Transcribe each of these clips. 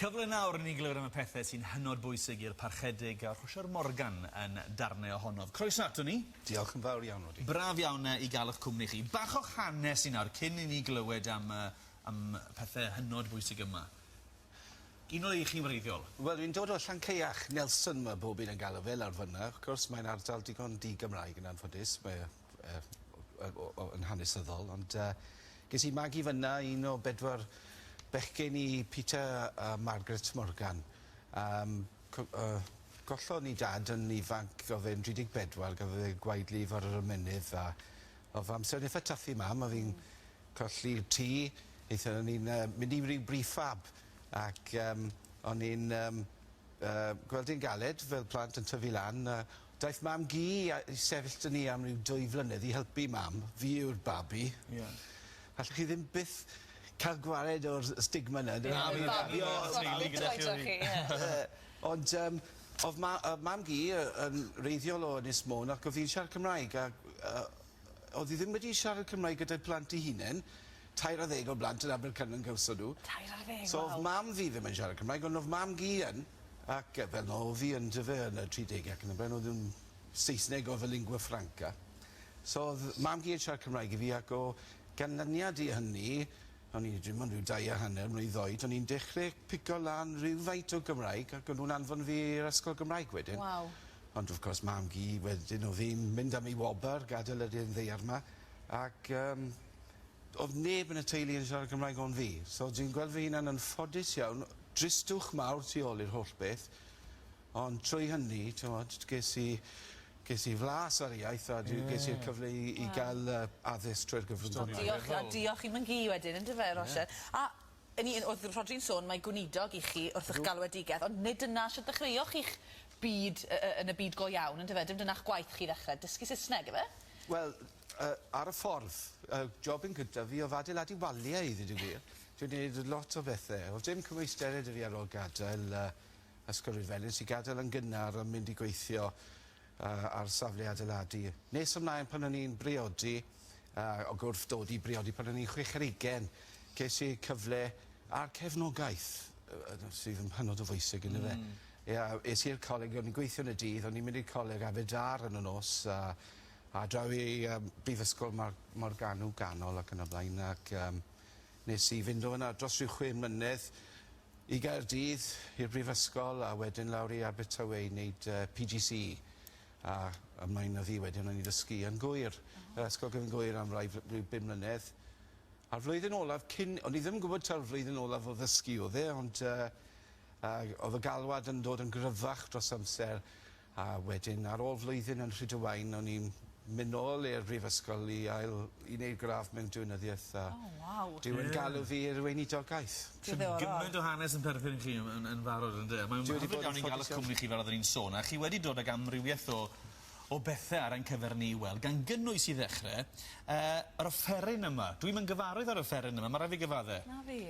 Cyfle nawr i ni glywed am y pethau sy'n hynod bwysig i'r parchedig a Rhwysier Morgan yn darnau ohonof. Croeso ato ni. Diolch yn fawr iawn, Odi. Braf iawn i gael eich cwmni chi. Bach o'ch hanes i nawr cyn i ni glywed am pethau hynod bwysig yma. Un o'r eich chi'n wreiddiol? Wel, dwi'n dod o Llanceuach Nelson mae bob un yn galw fel ar fyna. Wrth gwrs, mae'n ardal digon di-Gymraeg yn anffodus. Mae'n hanesyddol, ond ges i magu fyna un o bedwar bechgyn i Peter a Margaret Morgan. Gollon ni dad yn ifanc o fe'n 34, gafodd ei gwaedlif ar yr ymenydd a o fy amser eitha taffu mam, a fi'n colli'r tŷ, eithon ni'n mynd i ryw briefab ac o'n i'n gweld ein galed fel plant yn tyfu lan. Daeth mam gi i sefyll dyn ni am ryw 2 flynedd i helpu mam, fi yw'r babi. Yeah. Allwch chi ddim byth cael gwared o'r stigma yna. Ond oedd mam gi yn reiddiol o Ynys Môn ac oedd fi'n siarad Cymraeg a oedd hi ddim wedi siarad Cymraeg gyda'r plant ei hunain. 10 o blant yn Abercynon gawson nhw. 10, so oedd mam fi ddim yn siarad Cymraeg, ond oedd mam gi yn, ac fel no, fi yn dyfe yn y 30 ac yn y bren, oedd yn Saesneg o fy lingua franca. So oedd mam gi yn siarad Cymraeg i fi ac o ganlyniad i hynny, o'n i ddim yn rhyw 2.5 mlwydd oed, o'n i'n dechrau pigo lan rhywfaint o Gymraig ac o'n nhw'n anfon fi i'r ysgol Gymraeg wedyn. Wow. Ond wrth gwrs mam gi wedyn o fi'n mynd am ei wobr, gadael yr un ddeiar yma, ac oedd neb yn y teulu yn siarad Gymraeg o'n fi. So dwi'n gweld fy hunan yn ffodus iawn, dristwch mawr tu ôl i'r holl beth, ond trwy hynny, ges i flas ar iaith a ges i'r cyfle i gael addysg trwy'r gyfrwng. Diolch i Mangi wedyn, yn dyfe, Rhosier. A oedd Rodri'n sôn mae gwnidog i chi wrth eich galwedigaeth, ond nid yna sy'n dechreuoch i'ch byd yn y byd go iawn, yn dyfe? Dim dyna'ch gwaith chi ddechrau, dysgu Saesneg, efe? Wel, ar y ffordd, job yn gyda fi o adeiladu waliau i ddweud y gwir. Dwi'n gwneud lot o bethau. Oedd dim cymwysteraid i fi ar ôl gadael ysgol Rhyfelin, sy'n gadael yn gynnar yn mynd i gweithio ar safle adeiladu. Nes ymlaen pan o'n i'n briodi, o gwrth dod i briodi pan o'n i'n 60, ces i cyfle a'r cefnogaeth, sydd yn hynod o bwysig yn fe. Es i'r coleg, o'n i'n gweithio yn y dydd, o'n i'n mynd i'r coleg Aberdâr yn y nos, a draw i Brifysgol Morgannwg ganol ac yn y blaen, ac nes i fynd o yna dros rhyw 6 mlynedd i Gaerdydd, i'r Brifysgol, a wedyn lawr i Abertawe i wneud PGC. A ymlaen o fi wedyn o'n i ddysgu yn Gwyr, ysgol gyfyn Gwyr am rhyw 5 mlynedd. A'r flwyddyn olaf cyn, o'n i ddim yn gwybod ta'r flwyddyn olaf o ddysgu oedd ond oedd y galwad yn dod yn gryfach dros amser, a wedyn ar ôl flwyddyn yn Rhydywain o'n i'n mynd nôl i'r Brifysgol i wneud graff mewn diwynyddiaeth. Dwi'n galw fi i'r weinidogaeth. Gymaint o hanes yn perthyn i chi yn farod yn de. Mae'n hyfryd iawn i'n gael eich cwmni chi fel oedden ni'n sôn. A chi wedi dod ag amrywiaeth o bethau ar ein cyfer ni i weld. Gan gynnwys i ddechrau, yr offeryn yma. Dwi'n mynd gyfarwydd ar y offeryn yma. Mae rai fi gyfadde. Na fi.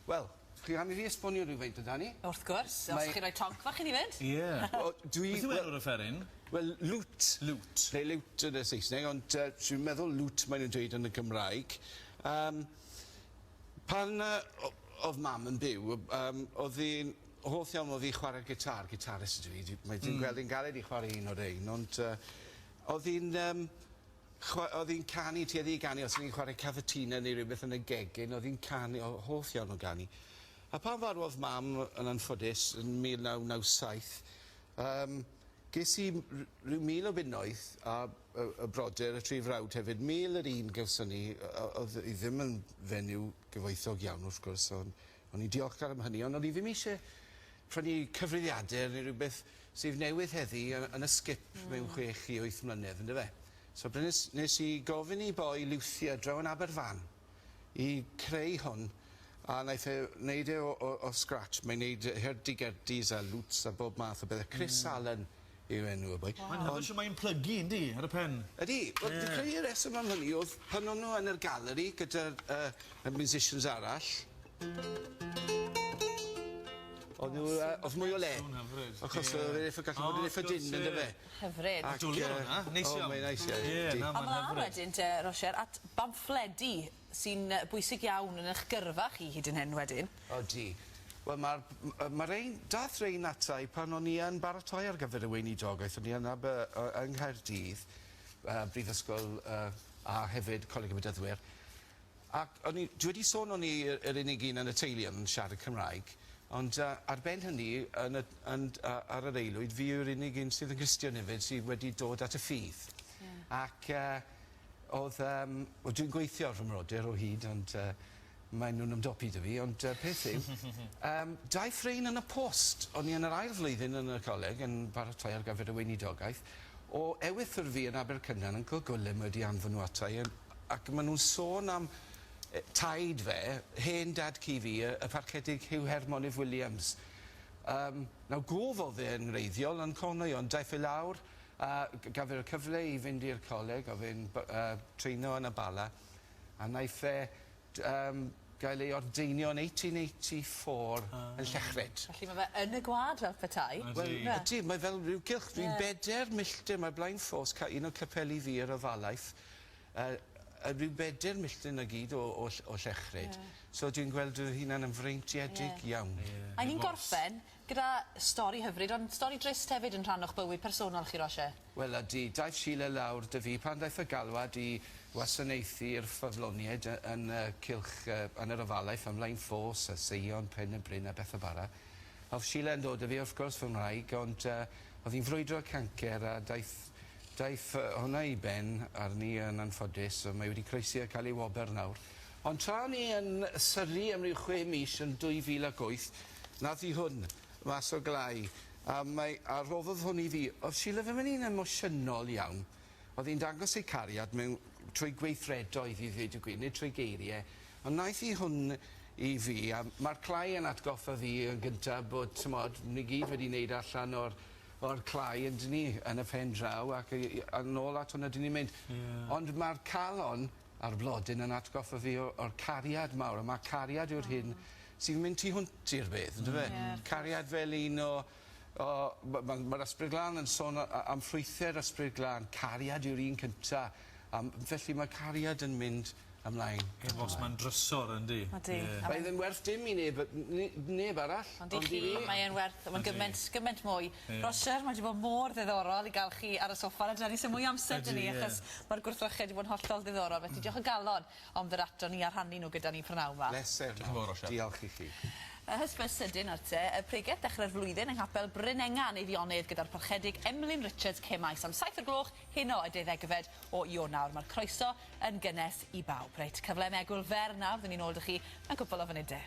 Wel, chi am i fi esbonio rhywfaint o Dani? Wrth gwrs. Os chi'n rhoi tonc fach i ni fynd? Ie. Beth yw enw'r offeryn? Wel, lwt. Lwt. Neu lwt yn y Saesneg, ond dwi'n meddwl lwt maen nhw'n dweud yn y Gymraeg. Pan oedd mam yn byw, oedd hi'n hoff iawn o fi chwarae gitar, gitarist ydw i. Mae dwi'n gweld hi'n galed i chwarae un o'r ein, ond oedd hi'n canu, tueddu i ganu, os o'n i'n chwarae cafetina neu rhywbeth yn y gegin, oedd hi'n canu, hoff iawn o ganu. A pan farwodd mam yn anffodus yn 1997, ges i rhyw 1000 o bunnoedd a y brodyr, y 3 frawd hefyd, 1001 gawson ni, oedd i ddim yn fenyw gyfoethog iawn wrth gwrs, o'n i diolchgar am hynny, ond o'n i ddim eisiau prynu cyfrifiadur neu rhywbeth sydd newydd heddi yn y skip mewn 6 i 8 mlynedd, ynddo fe. So nes i gofyn i boi Lucia draw yn Aberfan i creu hwn, a wnaeth e wneud e o scratch. Mae'n wneud hurdy-gurdies a loots a bob math o bethau. Chris Allen yw enw y boi. Mae'n hyfryd sy'n mae'n plygu, yndi, ar y pen. Ydi, wel, di creu reswm am hynny oedd pan o'n nhw yn yr galeri gyda'r musicians arall. Oedd mwy o le. Achos oedd e'n gallu bod yn eitha dyn yn dyfe. Hyfryd. Dwlu hwnna, neis iawn. O, mae'n neis iawn. A mlaen wedyn, te, Rosier, at bamffledi sy'n bwysig iawn yn eich gyrfa chi hyd yn hyn wedyn. O, di. Wel, mae'r dath rein ata i pan o'n i yn baratoi ar gyfer y weinidogaeth. O'n i yn yng Nghaerdydd, Brifysgol a hefyd Coleg y Bydyddwyr. Ac dwi wedi sôn o'n i yr unig un yn y teulu yn siarad Cymraeg, ond ar ben hynny, ar yr aelwyd, fi yw'r unig un sydd yn Gristion hefyd sydd wedi dod at y ffydd. Ac dwi'n gweithio ar fy mrodyr o hyd, ond maen nhw'n ymdopi dy fi, ond peth yw, daeth rein yn y post. O'n i yn yr ail flwyddyn yn y coleg yn baratoi ar gyfer y weinidogaeth, o ewythr fi yn Abercynan yn Cwlgwlym wedi anfon nhw ata i, ac maen nhw'n sôn am taid fe, hen dad ci fi, y parchedig Hugh Hermonydd Williams. Nawr gofodd e yn reiddiol yn Conwy, ond daeth e lawr, gaf e'r cyfle i fynd i'r coleg, a fe'n treino yn y Bala, a naeth e gael ei ordeinio yn 1884 yn Llechred. Felly mae fe yn y gwad fel petai. Wel, ydy, mae fel rhyw gylch. Dwi'n 4 milltir, mae Blaen Ffos, un o capeli fi ar y falaeth, rhyw 4 milltir y gyd o Llechred. So dwi'n gweld fy hunan yn freintiedig iawn. A ni'n gorffen gyda stori hyfryd, ond stori drist hefyd yn rhan o'ch bywyd personol chi, Roger? Wel, ydy, daeth Sheila lawr dy fi pan daeth y galwad i wasanaethu'r ffafloniaid yn cylch yn yr ofalaeth ym Mlaen Ffos, y Seion, Pen y Bryn a beth o bara. Oedd Sheila yn dod â fi wrth gwrs fy Nghymraeg, ond oedd hi'n frwydro cancer a daeth hwnna i ben arni yn anffodus, so mae wedi croesi a cael ei wober nawr. Ond tra ni yn Surrey am ryw 6 mis yn 2008, nath hi hwn mas o glai, a roddodd hwn i fi. Oedd Sheila fy mynd i'n emosiynol iawn. Oedd hi'n dangos ei cariad trwy gweithredoedd i ddweud y gwir, nid trwy geiriau. Ond naeth hi hwn i fi, a mae'r clai yn atgoffa fi yn gyntaf bod, tymod, ni gyd wedi wneud allan o'r clai yn dyn ni yn y pen draw, ac yn ôl at hwnna dyn ni'n mynd. Ond mae'r calon a'r blodyn yn atgoffa fi o'r cariad mawr, a mae cariad yw'r hyn sy'n mynd tu hwnt i'r beth, ynddo fe? Cariad fel un o... Mae'r Ysbryd Glân yn sôn am ffrwythyr Ysbryd Glân, cariad yw'r un cynta, felly mae cariad yn mynd ymlaen. Os mae'n drysor, yndi. Mae ddim werth dim i neb arall. Ond i chi, mae'n werth, mae'n gymaint mwy. Roger, mae wedi bod mor ddiddorol i gael chi ar y soffa, a dyna ni sy'n mwy amser dyn ni, achos mae'r gwrthrychau wedi bod yn hollol ddiddorol. Felly, diolch o galon am dderato ni a rhannu nhw gyda ni prynawn yma. Bleser, diolch i chi. Hysbys sydyn ar te, y pregeth dechrau'r flwyddyn yng Nghapel Brynenga yn Eifionydd gyda'r parchedig Emlyn Richards Cemais am 7 o'r gloch heno y 12fed o Ionawr. Mae'r croeso yn gynnes i bawb. Reit, cyfle megwyl fer nawr, dyn ni'n ôl dy chi mewn cwpl o funudau.